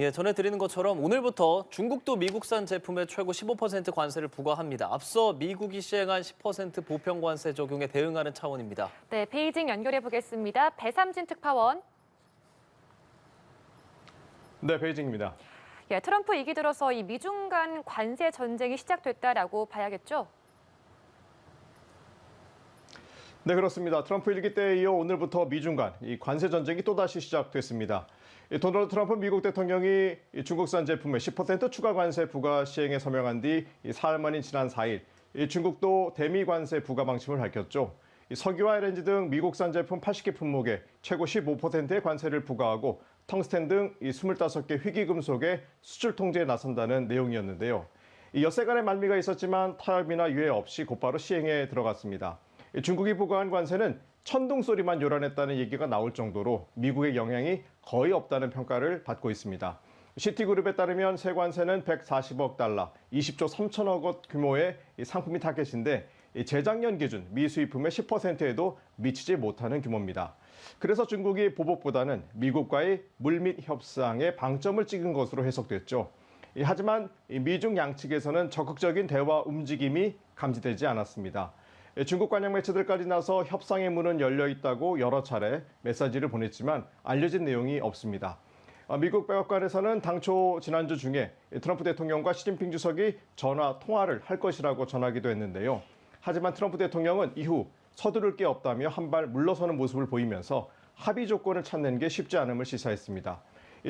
예, 전해드리는 것처럼 오늘부터 중국도 미국산 제품에 최고 15% 관세를 부과합니다. 앞서 미국이 시행한 10% 보편 관세 적용에 대응하는 차원입니다. 네, 베이징 연결해 보겠습니다. 배삼진 특파원. 네, 베이징입니다. 예, 트럼프 이기 들어서 이 미중 간 관세 전쟁이 시작됐다라고 봐야겠죠? 네, 그렇습니다. 트럼프 일기 때에 이어 오늘부터 미중 간 이 관세 전쟁이 또다시 시작됐습니다. 도널드 트럼프 미국 대통령이 중국산 제품에 10% 추가 관세 부과 시행에 서명한 뒤 사흘 만인 지난 4일 중국도 대미 관세 부과 방침을 밝혔죠. 석유와 LNG 등 미국산 제품 80개 품목에 최고 15%의 관세를 부과하고 텅스텐 등 25개 희귀금속의 수출 통제에 나선다는 내용이었는데요. 엿새간의 말미가 있었지만 타협이나 유예 없이 곧바로 시행에 들어갔습니다. 중국이 부과한 관세는 천둥 소리만 요란했다는 얘기가 나올 정도로 미국의 영향이 거의 없다는 평가를 받고 있습니다. 시티그룹에 따르면 세 관세는 140억 달러, 20조 3천억 원 규모의 상품이 타겟인데 재작년 기준 미 수입품의 10%에도 미치지 못하는 규모입니다. 그래서 중국이 보복보다는 미국과의 물밑 협상에 방점을 찍은 것으로 해석됐죠. 하지만 미중 양측에서는 적극적인 대화 움직임이 감지되지 않았습니다. 중국 관영 매체들까지 나서 협상의 문은 열려 있다고 여러 차례 메시지를 보냈지만 알려진 내용이 없습니다. 미국 백악관에서는 당초 지난주 중에 트럼프 대통령과 시진핑 주석이 전화 통화를 할 것이라고 전하기도 했는데요. 하지만 트럼프 대통령은 이후 서두를 게 없다며 한 발 물러서는 모습을 보이면서 합의 조건을 찾는 게 쉽지 않음을 시사했습니다.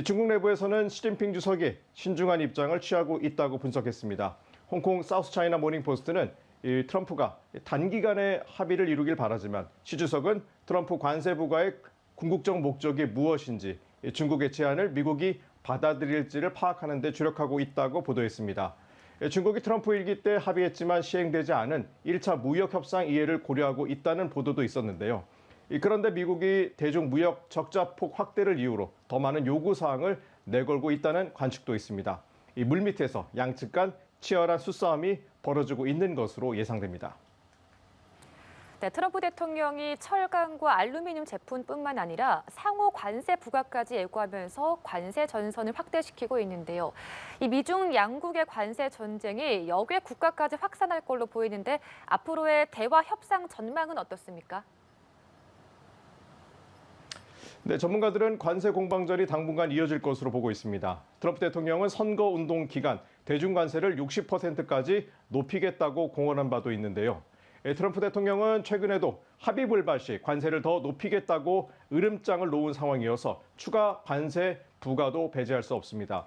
중국 내부에서는 시진핑 주석이 신중한 입장을 취하고 있다고 분석했습니다. 홍콩 사우스차이나 모닝포스트는 트럼프가 단기간에 합의를 이루길 바라지만 시 주석은 트럼프 관세 부과의 궁극적 목적이 무엇인지 중국의 제안을 미국이 받아들일지를 파악하는 데 주력하고 있다고 보도했습니다. 중국이 트럼프 일기 때 합의했지만 시행되지 않은 1차 무역 협상 이해를 고려하고 있다는 보도도 있었는데요. 그런데 미국이 대중 무역 적자폭 확대를 이유로 더 많은 요구 사항을 내걸고 있다는 관측도 있습니다. 이 물밑에서 양측 간 치열한 수싸움이 벌어지고 있는 것으로 예상됩니다. 네, 트럼프 대통령이 철강과 알루미늄 제품뿐만 아니라 상호 관세 부과까지 예고하면서 관세 전선을 확대시키고 있는데요. 이 미중 양국의 관세 전쟁이 여객 국가까지 확산할 걸로 보이는데 앞으로의 대화 협상 전망은 어떻습니까? 네, 전문가들은 관세 공방전이 당분간 이어질 것으로 보고 있습니다. 트럼프 대통령은 선거 운동 기간 대중 관세를 60%까지 높이겠다고 공언한 바도 있는데요. 트럼프 대통령은 최근에도 합의 불발 시 관세를 더 높이겠다고 으름장을 놓은 상황이어서 추가 관세 부과도 배제할 수 없습니다.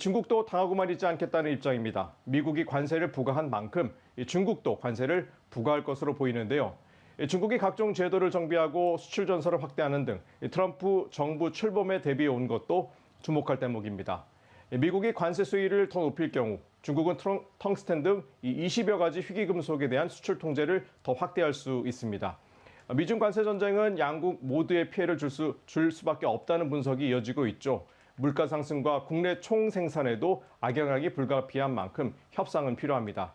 중국도 당하고만 있지 않겠다는 입장입니다. 미국이 관세를 부과한 만큼 중국도 관세를 부과할 것으로 보이는데요. 중국이 각종 제도를 정비하고 수출 전선을 확대하는 등 트럼프 정부 출범에 대비해 온 것도 주목할 대목입니다. 미국이 관세 수위를 더 높일 경우 중국은 텅스텐 등 20여 가지 희귀금속에 대한 수출 통제를 더 확대할 수 있습니다. 미중 관세 전쟁은 양국 모두의 피해를 줄 수밖에 없다는 분석이 이어지고 있죠. 물가 상승과 국내 총생산에도 악영향이 불가피한 만큼 협상은 필요합니다.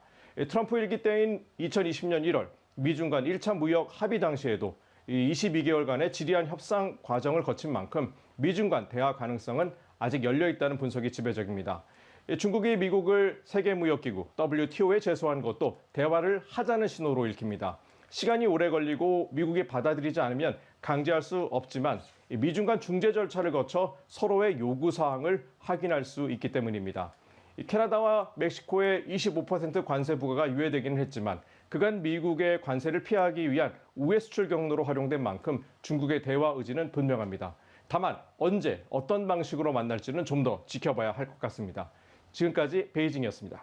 트럼프 일기 때인 2020년 1월 미중 간 1차 무역 합의 당시에도 22개월간의 지리한 협상 과정을 거친 만큼 미중 간 대화 가능성은 아직 열려 있다는 분석이 지배적입니다. 중국이 미국을 세계무역기구 WTO에 제소한 것도 대화를 하자는 신호로 읽힙니다. 시간이 오래 걸리고 미국이 받아들이지 않으면 강제할 수 없지만 미중 간 중재 절차를 거쳐 서로의 요구사항을 확인할 수 있기 때문입니다. 캐나다와 멕시코의 25% 관세 부과가 유예되기는 했지만 그간 미국의 관세를 피하기 위한 우회 수출 경로로 활용된 만큼 중국의 대화 의지는 분명합니다. 다만 언제 어떤 방식으로 만날지는 좀 더 지켜봐야 할 것 같습니다. 지금까지 베이징이었습니다.